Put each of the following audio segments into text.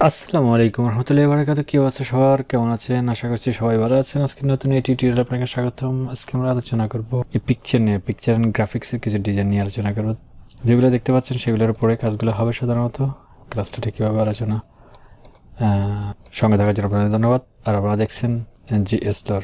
আসসালামু আলাইকুম রহমতুল্লাহি ওয়া বারাকাতুহু। কি অবস্থা সবার, কেমন আছেন? আশা করছি সবাই ভালো আছেন। আজকে নতুন এই টিউটোরিয়াল আপনাকে স্বাগতম। আজকে আমরা আলোচনা করব এই পিকচার এন্ড গ্রাফিক্সের কিছু ডিজাইন নিয়ে আলোচনা করব। যেগুলো দেখতে পাচ্ছেন সেগুলোর উপরে কাজগুলো হবে সাধারণত। ক্লাসটা ঠিক কীভাবে আলোচনা সঙ্গে থাকার জন্য আপনাদের ধন্যবাদ। আর আপনারা দেখছেন জিএস লর।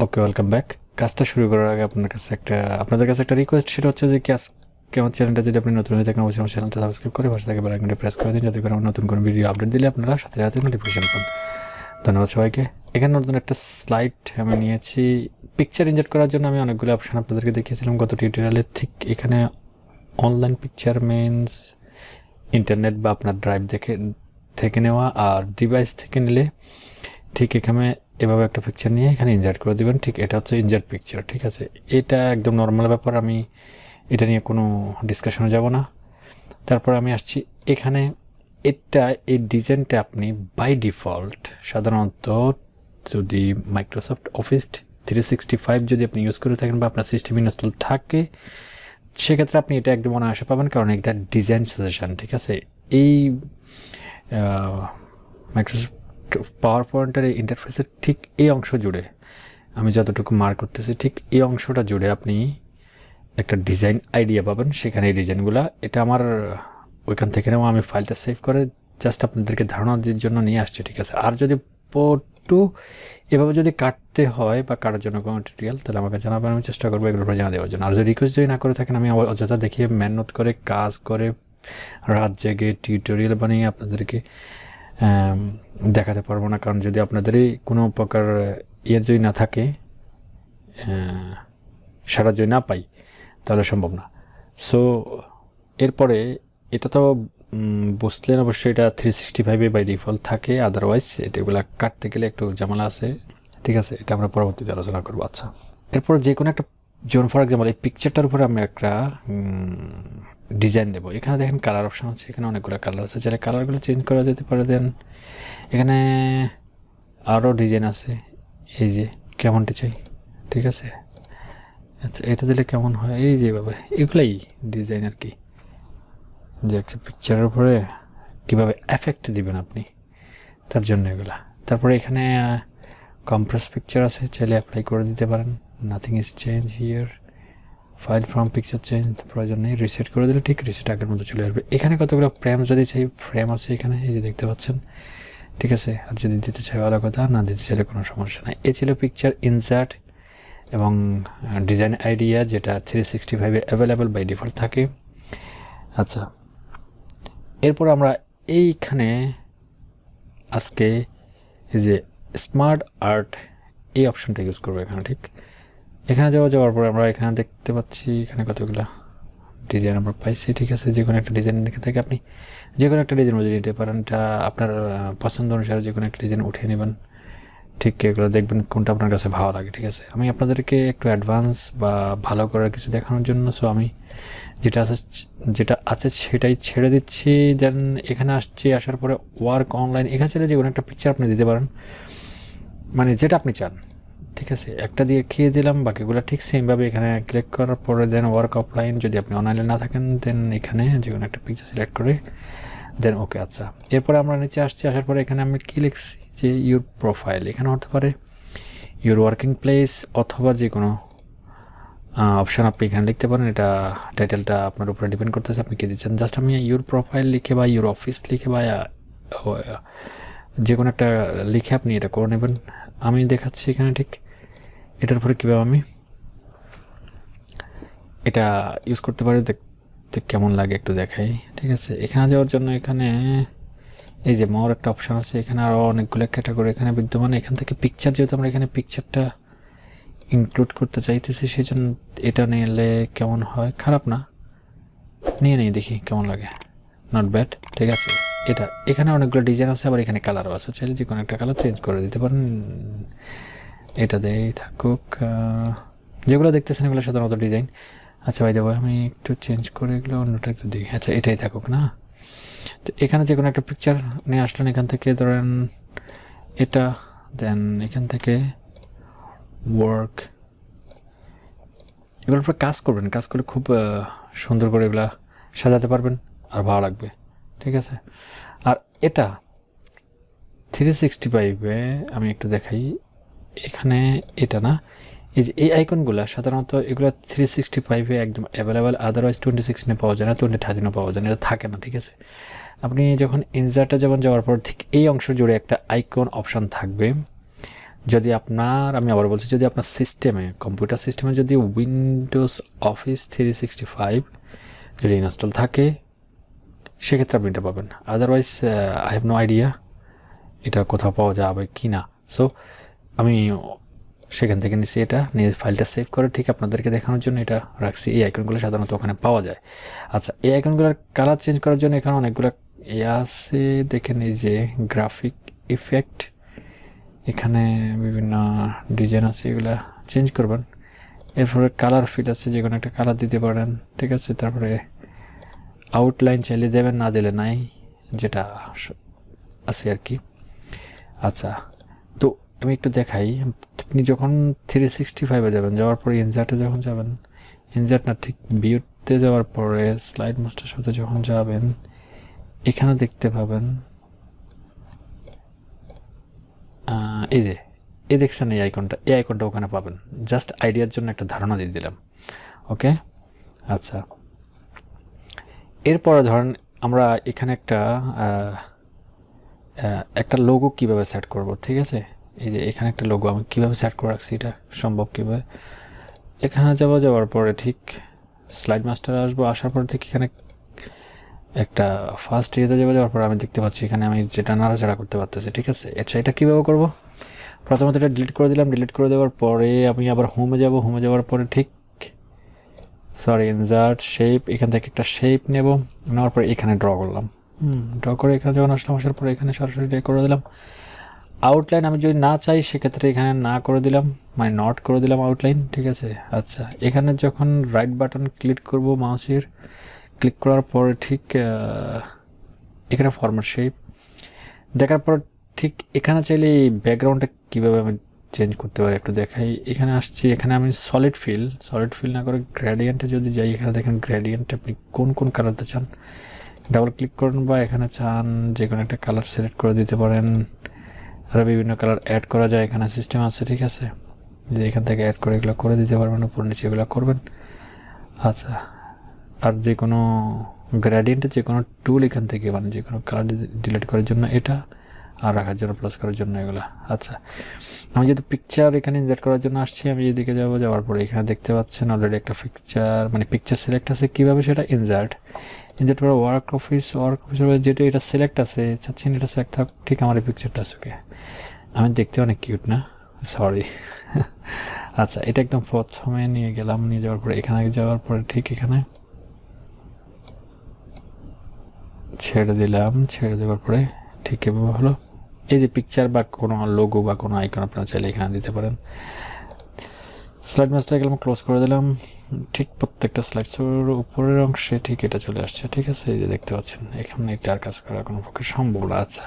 ওকে, ওয়েলকাম ব্যাক। কাজটা শুরু করার আগে আপনাদের কাছে একটা রিকোয়েস্ট, সেটা হচ্ছে যে কি আমার চ্যানেলটা যদি আপনি নতুন হয়ে থাকেন অবশ্যই আমার চ্যানেলটা সাবস্ক্রাইব করে পাশে থেকে বেল আইকনটি প্রেস করে দিন, যাতে করে আমার নতুন কোনো ভিডিও আপডেট দিলে আপনারা সাথে সাথে নোটিফিকেশন পান। ধন্যবাদ সবাইকে। এখানে নতুন একটা স্লাইড আমি নিয়েছি পিকচার ইনজার্ট করার জন্য। আমি অনেকগুলো অপশন আপনাদেরকে দেখিয়েছিলাম গত টিউটোরিয়ালে। ঠিক এখানে অনলাইন পিকচার মিনস ইন্টারনেট বা আপনার ড্রাইভ থেকে নেওয়া, আর ডিভাইস থেকে নিলে ঠিক এখানে এভাবে একটা পিকচার নিয়ে এখানে ইনজার্ট করে দেবেন। ঠিক এটা হচ্ছে ইনজার্ট পিকচার, ঠিক আছে? এটা একদম নর্মাল ব্যাপার, আমি এটা নিয়ে কোনো ডিসকাশনে যাব না। তারপর আমি আসছি এখানে। এই ডিজাইনটা আপনি বাই ডিফল্ট সাধারণত যদি মাইক্রোসফট অফিস 365 যদি আপনি ইউজ করে থাকেন বা আপনার সিস্টেম ইনস্টল থাকে, সেক্ষেত্রে আপনি এটা একদম অনায়াসে পাবেন, কারণ এটা ডিজাইন সাজেশন, ঠিক আছে? এই মাইক্রোসফট পাওয়ার পয়েন্টের এই ইন্টারফেসের ঠিক এই অংশ জুড়ে আমি যতটুকু মার্ক করতেছি, ঠিক এই অংশটা জুড়ে আপনি একটা ডিজাইন আইডিয়া পাবেন। সেখানে এই ডিজাইনগুলো এটা আমার ওইখান থেকে নেওয়া, আমি ফাইলটা সেভ করে জাস্ট আপনাদেরকে ধারণার জন্য নিয়ে আসছি, ঠিক আছে? আর যদি পটু এভাবে যদি কাটতে হয় বা কাটার জন্য কোনো টিউটোরিয়াল, তাহলে আমাকে জানাবেন, আমি চেষ্টা করবো এগুলোর উপরে জানা দেওয়ার জন্য। আর যদি রিকোয়েস্ট যদি না করে থাকেন, আমি অযথা দেখিয়ে মেহনত করে কাজ করে রাত জেগে টিউটোরিয়াল বানিয়ে আপনাদেরকে দেখাতে পারবো না, কারণ যদি আপনাদেরই কোনো প্রকার যদি না থাকে, সারা যদি না পাই, তাহলে সম্ভব না। সো এরপরে এটা তো বুঝলেন অবশ্যই, এটা 365 বাই ডিফল্ট থাকে, আদারওয়াইজ এটাগুলো কাটতে গেলে একটু ঝামেলা আছে, ঠিক আছে? এটা আমরা পরবর্তীতে আলোচনা করবো। আচ্ছা, এরপর যে কোনো একটা, যেমন ফর এক্সাম্পল এই পিকচারটার উপরে আমরা একটা ডিজাইন দেবো। এখানে দেখেন কালার অপশান আছে, এখানে অনেকগুলো কালার আছে, যারা কালারগুলো চেঞ্জ করা যেতে পারে। দেন এখানে আরও ডিজাইন আছে, এই যে কেমনটি চাই, ঠিক আছে? আচ্ছা, এটা দিলে কেমন হয়, এই যেভাবে, এগুলাই ডিজাইন আর কি, যে একটা পিকচারের উপরে কীভাবে এফেক্ট দিবেন আপনি, তার জন্য এগুলা। তারপরে এখানে কম্প্রেস পিকচার আছে, চাইলে অ্যাপ্লাই করে দিতে পারেন। Nothing is change here, file from picture change প্রয়োজন নেই, রিসেট করে দিলে ঠিক রিসেট আগের মতো চলে আসবে। এখানে কতগুলো ফ্রেম যদি চাই, ফ্রেম আছে এখানে, এই যে দেখতে পাচ্ছেন, ঠিক আছে? আর যদি দিতে চাই ভালো কথা, না দিতে চাইলে কোনো সমস্যা নাই। এই ছিল পিকচার ইনসার্ট এবং ডিজাইন আইডিয়া, যেটা 365 অ্যাভেলেবেল বাই ডিফল্ট থাকে। আচ্ছা, এরপর আমরা এইখানে আজকে এই যে স্মার্ট আর্ট এই অপশনটা ইউজ করবো এখানে। ঠিক এখানে যাওয়ার পর আমরা এখানে দেখতে পাচ্ছি এখানে কতগুলো ডিজাইন আমরা পাইছি, ঠিক আছে? যে কোনো একটা ডিজাইন দেখে থেকে আপনি যে কোনো একটা ডিজাইন বুঝে নিতে পারেন। এটা আপনার পছন্দ অনুসারে যে কোনো একটা ডিজাইন উঠিয়ে নেবেন, ঠিক এগুলো দেখবেন কোনটা আপনার কাছে ভালো লাগে, ঠিক আছে? আমি আপনাদেরকে একটু অ্যাডভান্স বা ভালো করার কিছু দেখানোর জন্য সো আমি যেটা আছে সেটাই ছেড়ে দিচ্ছি। দেন এখানে আসার পরে ওয়ার্ক অনলাইন, এখানে চাইলে যে কোনো একটা পিকচার আপনি দিতে পারেন, মানে যেটা আপনি চান, ঠিক আছে? একটা দিয়ে খেয়ে দিলাম, বাকিগুলো ঠিক সেমভাবে এখানে ক্লিক করার পরে দেন ওয়ার্ক অফলাইন, যদি আপনি অনলাইনে না থাকেন দেন এখানে যে কোনো একটা পিকচার সিলেক্ট করে দেন ওকে। আচ্ছা, এরপরে আমরা নিচে আসার পরে এখানে আমি কী লিখছি যে ইউর প্রোফাইল, এখানে হতে পারে ইউর ওয়ার্কিং প্লেস অথবা যে কোনো অপশান আপনি এখানে লিখতে পারেন। এটা টাইটেলটা আপনার উপরে ডিপেন্ড করতেছে আপনি কী দিচ্ছেন। জাস্ট আমি ইউর প্রোফাইল লিখে বা ইউর অফিস লিখে বা যে কোনো একটা লিখে আপনি এটা করে নেবেন। আমি দেখাচ্ছি এখানে ঠিক এটার পরে কীভাবে আমি এটা ইউজ করতে পারি, দেখতে কেমন লাগে একটু দেখাই, ঠিক আছে? এখানে যাওয়ার জন্য এখানে এই যে মোর একটা অপশান আছে, এখানে আরও অনেকগুলো ক্যাটাগরি এখানে বিদ্যমান। এখান থেকে পিকচার, যেহেতু আমরা এখানে পিকচারটা ইনক্লুড করতে চাইতেছি, সেই জন্য এটা নিলে কেমন হয়, খারাপ না, নিয়ে দেখি কেমন লাগে, নট ব্যাড, ঠিক আছে? এটা এখানে অনেকগুলো ডিজাইন আছে, আবার এখানে কালারও আছে, চাইলে যে কোনো একটা কালার চেঞ্জ করে দিতে পারেন। এটা দিয়েই থাকুক, যেগুলো দেখতেছেন এগুলো সাধারণত ডিজাইন। আচ্ছা ভাই দেবো, আমি একটু চেঞ্জ করে এগুলো অন্যটা একটু দিই। আচ্ছা, এটাই থাকুক না? তো এখানে যে কোনো একটা পিকচার নিয়ে আসলেন, এখান থেকে ধরেন এটা, দেন এখান থেকে ওয়ার্ক এগুলোর উপরে কাজ করবেন, কাজ করলে খুব সুন্দর করে এগুলা সাজাতে পারবেন আর ভালো লাগবে, ঠিক আছে। আর এটা 365-এ আমি একটু দেখাই, এখানে এটা না, এই যে এই আইকনগুলো সাধারণত এগুলো 365-এ একদম অ্যাভেলেবেল, আদারওয়াইজ 26 পাওয়া যায় না, 13 পাওয়া যায় না, এটা থাকে না, ঠিক আছে। আপনি যখন ইনসার্টে যাওয়ার পর ঠিক এই অংশ জুড়ে একটা আইকন অপশান থাকবে। যদি আপনার, আমি আবার বলছি, যদি আপনার সিস্টেমে, কম্পিউটার সিস্টেমে যদি উইন্ডোজ অফিস 365 যদি ইনস্টল থাকে, সেক্ষেত্রে আপনি এটা পাবেন। Otherwise I have no idea এটা কোথাও পাওয়া যাবে কি না। সো আমি সেখান থেকে নিচ্ছি, এটা নিয়ে ফাইলটা সেভ করে ঠিক আপনাদেরকে দেখানোর জন্য এটা রাখছি। এই আইকনগুলো সাধারণত ওখানে পাওয়া যায়। আচ্ছা, এই আইকনগুলোর কালার চেঞ্জ করার জন্য এখানে অনেকগুলো আছে, দেখেন এই যে গ্রাফিক ইফেক্ট, এখানে বিভিন্ন ডিজাইন আছে, এগুলা চেঞ্জ করবেন। এরপরে কালার ফিট আছে, যে কোনো একটা কালার দিতে পারেন, ঠিক আছে। তারপরে আউটলাইন চাইলে দেবেন, না দিলে নাই, যেটা আছে আর কি। আচ্ছা, তো আমি একটু দেখাই। আপনি যখন 365-এ যাবেন, যাওয়ার পরে ইনসার্টে যখন যাবেন, ইনসার্ট না ঠিক ভিউতে যাওয়ার পরে স্লাইড মাস্টার সাথে যখন যাবেন, এখানে দেখতে পাবেন এই যে এই দেখছেন এই আইকনটা, এই আইকনটা ওখানে পাবেন। জাস্ট আইডিয়ার জন্য একটা ধারণা দিয়ে দিলাম, ওকে। আচ্ছা, এরপরে ধরেন আমরা এখানে একটা লোগো কীভাবে সেট করব, ঠিক আছে। এই যে এখানে একটা লোগো আমি কীভাবে সেট করে রাখছি, এটা সম্ভব কীভাবে। এখানে যাওয়ার পরে ঠিক স্লাইড মাস্টার আসবো, আসার পর ঠিক এখানে একটা ফার্স্ট ইয়েতে যাওয়ার পর আমি দেখতে পাচ্ছি এখানে আমি যেটা নাড়াচাড়া করতে পারতেছি, ঠিক আছে। আচ্ছা, এটা কীভাবে করব, প্রথমত এটা ডিলিট করে দিলাম। ডিলিট করে দেওয়ার পরে আমি আবার হোমে যাব, হোমে যাওয়ার পরে ঠিক ইনসার্ট শেপ, এখান থেকে একটা শেপ নেব, নেওয়ার পরে এখানে ড্র করলাম। ড্র করে এখানে যখন আসলাম, আসার পরে এখানে সরাসরি ড্র করে দিলাম। আউটলাইন আমি যদি না চাই সেক্ষেত্রে এখানে না করে দিলাম, মানে নট করে দিলাম আউটলাইন, ঠিক আছে। আচ্ছা, এখানে যখন রাইট বাটন ক্লিক করব মাউসের, ক্লিক করার পরে ঠিক এখানে ফরম্যাট শেপ দেখার পর ঠিক এখানে চাইলে এই ব্যাকগ্রাউন্ডটা কীভাবে আমি চেঞ্জ করতে পারি একটু দেখাই। এখানে আসছি, এখানে আমি সলিড ফিল না করে গ্রেডিয়েন্টে যদি যাই, এখানে দেখেন গ্রেডিয়েন্টে আপনি কোন কোন কালারতে চান ডাবল ক্লিক করুন, বা এখানে চান যে কোনো একটা কালার সিলেক্ট করে দিতে পারেন। আরও বিভিন্ন কালার অ্যাড করা যায়, এখানে সিস্টেম আছে, ঠিক আছে। যে এখান থেকে অ্যাড করে এগুলো করে দিতে পারবেন, উপর নিচে এগুলো করবেন। আচ্ছা, আর যে কোনো গ্রেডিয়েন্টে যে কোনো টুল এখান থেকে, মানে যে কোনো কালার ডিলিট করার জন্য এটা, আর রাখার জন্য প্লাস করার জন্য এগুলো। আচ্ছা, আমি যেহেতু পিকচার এখানে ইনসার্ট করার জন্য আসছি, আমি এদিকে যাওয়ার পরে এখানে দেখতে পাচ্ছেন অলরেডি একটা পিকচার সিলেক্ট আছে। কীভাবে সেটা ইনসার্ট করে ওয়ার্ক অফিস যেটা এটা সিলেক্ট আছে, চাচ্ছেন এটা সিলেক্ট থাক, ঠিক আমার এই পিকচারটা আছে, ওকে। আমি দেখতে অনেক কিউট না, সরি। আচ্ছা, এটা একদম প্রথমে নিয়ে গেলাম, নিয়ে যাওয়ার পরে এখানে যাওয়ার পরে ঠিক এখানে ছেড়ে দিলাম, ছেড়ে দেওয়ার পরে ঠিক এভাবে হলো। এই যে পিকচার বা কোনো লোগো বা কোনো আইকন আপনারা চাইলে এখানে দিতে পারেন। স্লাইড মাস্টার গেলাম, ক্লোজ করে দিলাম। ঠিক প্রত্যেকটা স্লাইডসের উপরের অংশে ঠিক এটা চলে আসছে, ঠিক আছে। এই যে দেখতে পাচ্ছেন, এখানে এটা আর কাজ করা কোনো পক্ষে সম্ভব না। আচ্ছা,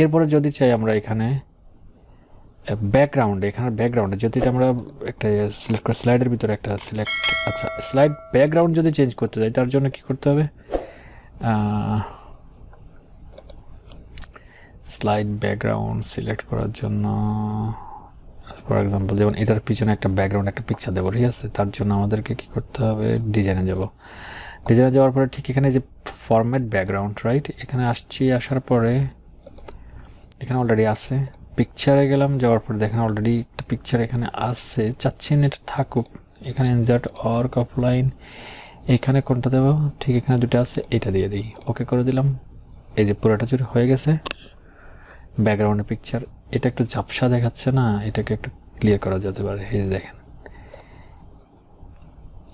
এরপরে যদি চাই আমরা এখানে ব্যাকগ্রাউন্ডে যদি আমরা একটা সিলেক্ট করে স্লাইডের ভিতরে একটা সিলেক্ট, আচ্ছা স্লাইড ব্যাকগ্রাউন্ড যদি চেঞ্জ করতে যাই, তার জন্য কি করতে হবে, স্লাইড ব্যাকগ্রাউন্ড সিলেক্ট করার জন্য ফর এক্সাম্পল যেমন এটার পিছনে একটা ব্যাকগ্রাউন্ড একটা পিকচার দেবো, ঠিক আছে। তার জন্য আমাদেরকে কি করতে হবে, ডিজাইনে যাওয়ার পরে ঠিক এখানে যে ফরম্যাট ব্যাকগ্রাউন্ড, রাইট, এখানে আসার পরে এখানে অলরেডি আছে। পিকচারে গেলাম, যাওয়ার পরে দেখেন অলরেডি একটা পিকচার এখানে আসছে, চাচ্ছেন এটা থাকুক। এখানে ইনসার্ট আর্ক অফলাইন, এখানে কোনটা দেবো, ঠিক এখানে দুটো আছে, এটা দিয়ে দিই, ওকে করে দিলাম। এই যে পুরোটা জুড়ে হয়ে গেছে ব্যাকগ্রাউন্ডে পিকচার। এটা একটু ঝাপসা দেখাচ্ছে না, এটাকে একটু ক্লিয়ার করা যেতে পারে। এই যে দেখেন,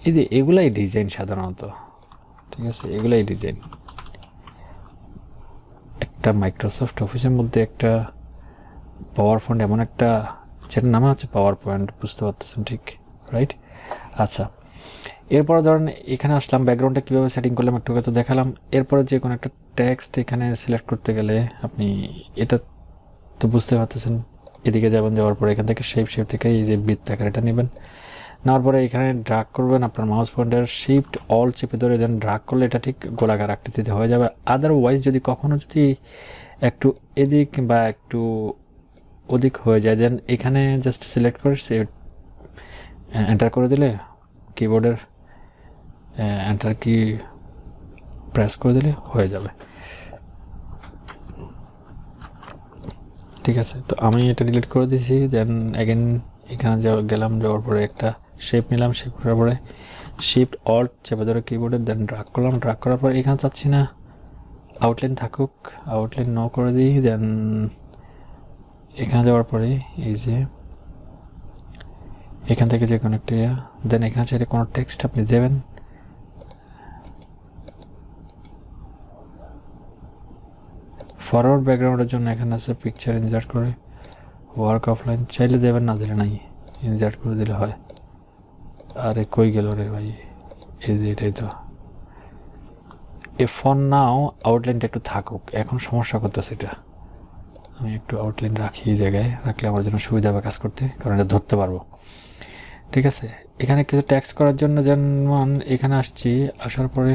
এই যে এগুলাই ডিজাইন সাধারণত, ঠিক আছে, এগুলাই ডিজাইন। একটা মাইক্রোসফট অফিসের মধ্যে একটা পাওয়ার পয়েন্ট, এমন একটা যেটার নামে হচ্ছে পাওয়ার পয়েন্ট, বুঝতে পারতেছেন, ঠিক, রাইট। আচ্ছা, এরপরে ধরেন এখানে আসলাম, ব্যাকগ্রাউন্ডটা কীভাবে সেটিং করলাম একটু তো দেখালাম। এরপরে যে কোনো একটা টেক্সট এখানে সিলেক্ট করতে গেলে আপনি এটা তো বুঝতে পারতেছেন, এদিকে যাওয়ার পরে এখান থেকে শেপ থেকে এই যে বৃত্তাকার এটা নেবেন, নেওয়ার পরে এখানে ড্রাগ করবেন, আপনার মাউস পয়েন্টার শিফট অল চেপে ধরে দেন, ড্রাগ করলে এটা ঠিক গোলাকার আকৃতিতে হয়ে যাবে। আদারওয়াইজ যদি কখনো যদি একটু এদিক বা একটু ওদিক হয়ে যায়, দেন এখানে জাস্ট সিলেক্ট করে এন্টার করে দিলে, কিবোর্ডের এন্টার কি প্রেস করে দিলে হয়ে যাবে। ঠিক আছে, তো আমি এটা ডিলিট করে দিয়েছি। দেন অ্যাগেন এখানে গেলাম, যাওয়ার পরে একটা শেপ নিলাম, শেপ করার পরে শিফট অল্ট চেপে ধরে কিবোর্ডে দেন ড্রাগ করলাম, ড্রাগ করার পর এখানে চাচ্ছি না আউটলাইন থাকুক, আউটলাইন ন করে দিই। দেন এখানে যাওয়ার পরে এই যে এখান থেকে যে কোনো একটা দেন এখানে চাইলে কোনো টেক্সট আপনি দেবেন। ফরওয়ার্ড ব্যাকগ্রাউন্ডের জন্য এখানে আছে পিকচার ইনসার্ট করে ওয়ার্ক অফলাইন, চাইলে দেবেন, না দিলে নাই, ইনসার্ট করে দিলে হয়। আরে কই গেল রে ভাই, এই যে এটাই তো। ফর নাও আউটলাইনটা একটু থাকুক, এখন সমস্যা করতেছে এটা। আমি একটু আউটলাইন রাখি, এই জায়গায় রাখলে আমার জন্য সুবিধা হবে কাজ করতে, কারণ এটা ধরতে পারবো। ঠিক আছে, এখানে কিছু টেক্সট করার জন্য যেমন এখানে আসছি, আসার পরে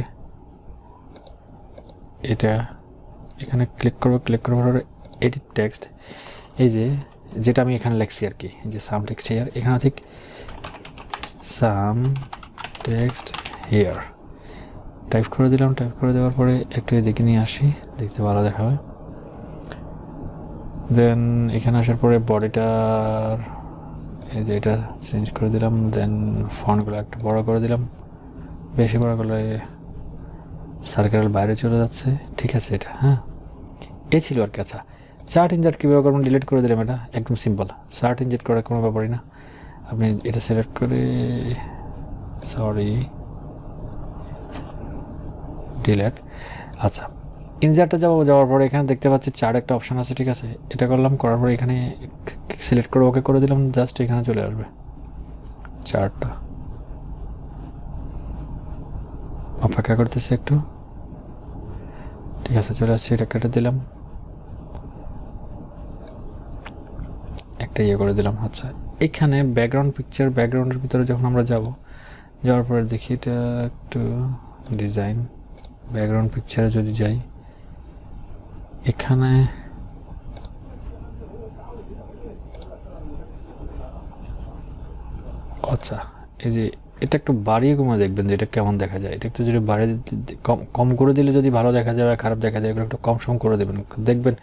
এটা এখানে ক্লিক করবো, ক্লিক করার পরে এডিট টেক্সট, এই যে যেটা আমি এখানে লিখছি আর কি, এই যে সাম টেক্সট হেয়ার, এখানে ঠিক সাম টেক্সট হেয়ার টাইপ করে দিলাম। টাইপ করে দেওয়ার পরে একটু এদিকে নিয়ে আসি, দেখতে ভালো দেখা হয়। দেন এখানে আসার পরে বডিটার এই যে এটা চেঞ্জ করে দিলাম। দেন ফন্টগুলো একটু বড় করে দিলাম, বেশি বড় করলে সার্কেল বাইরে চলে যাচ্ছে। ঠিক আছে, এটা হ্যাঁ এই ছিল আর কি। আচ্ছা, চার্ট ইনজার্ট কীভাবে করবেন, ডিলিট করে দিলাম, এটা একদম সিম্পল। চার্ট ইনজার্ট করার কোনো ব্যাপারই না, আপনি এটা সিলেক্ট করে ডিলেট। আচ্ছা, ইনজার্টে যাওয়ার পরে এখানে দেখতে পাচ্ছি চার্ট একটা অপশান আছে। ঠিক আছে, এটা করলাম, করার পরে এখানে সিলেক্ট করে ওকে করে দিলাম, জাস্ট এখানে চলে আসবে চার্টটা। অপেক্ষা করতেছে একটু। ঠিক আছে, চলে আসছে, এটা কেটে দিলাম, একটা করে দিলাম। আচ্ছা, এখানে ব্যাকগ্রাউন্ড পিকচার, ব্যাকগ্রাউন্ডের ভিতরে যখন আমরা যাওয়ার পরে দেখি এটা একটু ডিজাইন, ব্যাকগ্রাউন্ড পিকচারে যদি যাই, এখানে আচ্ছা এই যে এটা একটু বাড়িয়ে কমে দেখবেন যে এটা কেমন দেখা যায়। এটা একটু যদি বাড়িয়ে কম করে দিলে যদি ভালো দেখা যায় বা খারাপ দেখা যায়, এগুলো একটু কম সম করে দেবেন, দেখবেন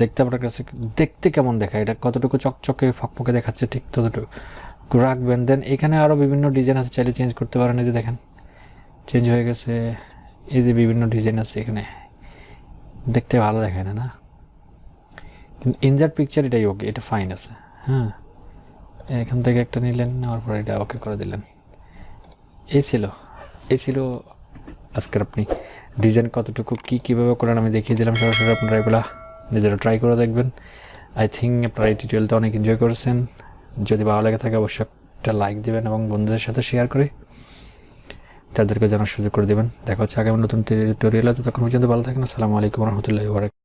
দেখতে আপনার কাছে দেখতে কেমন দেখায়, এটা কতটুকু চকচকে ফকফকে দেখাচ্ছে ঠিক ততটুকু রাখবেন। দেন এখানে আরও বিভিন্ন ডিজাইন আছে, চাইলে চেঞ্জ করতে পারেন। এই যে দেখেন চেঞ্জ হয়ে গেছে, এই যে বিভিন্ন ডিজাইন আছে এখানে, দেখতে ভালো দেখায় না, কিন্তু ইনজার্ট পিকচার এটাই ওকে, এটা ফাইন আছে। হ্যাঁ, এখান থেকে একটা নিলেন, নেওয়ার পরে এটা ওকে করে দিলেন। এই ছিল আজকের আপনি ডিজাইন কতটুকু কীভাবে করেন আমি দেখিয়ে দিলাম সরাসরি। আপনারা এগুলা নিজেরা ট্রাই করে দেখবেন। আই থিঙ্ক আপনারা এই টিউটোরিয়ালটা অনেক এনজয় করেছেন। যদি ভালো লেগে থাকে অবশ্যই একটা লাইক দেবেন এবং বন্ধুদের সাথে শেয়ার করে তাদেরকে জানার সুযোগ করে দেবেন। দেখা হচ্ছে আগামী নতুন টিউটোরিয়ালে, ততক্ষণ পর্যন্ত ভালো থাকেন। আসসালামু আলাইকুম রহমতুল্লাহি ওয়া বারাকাতুহু।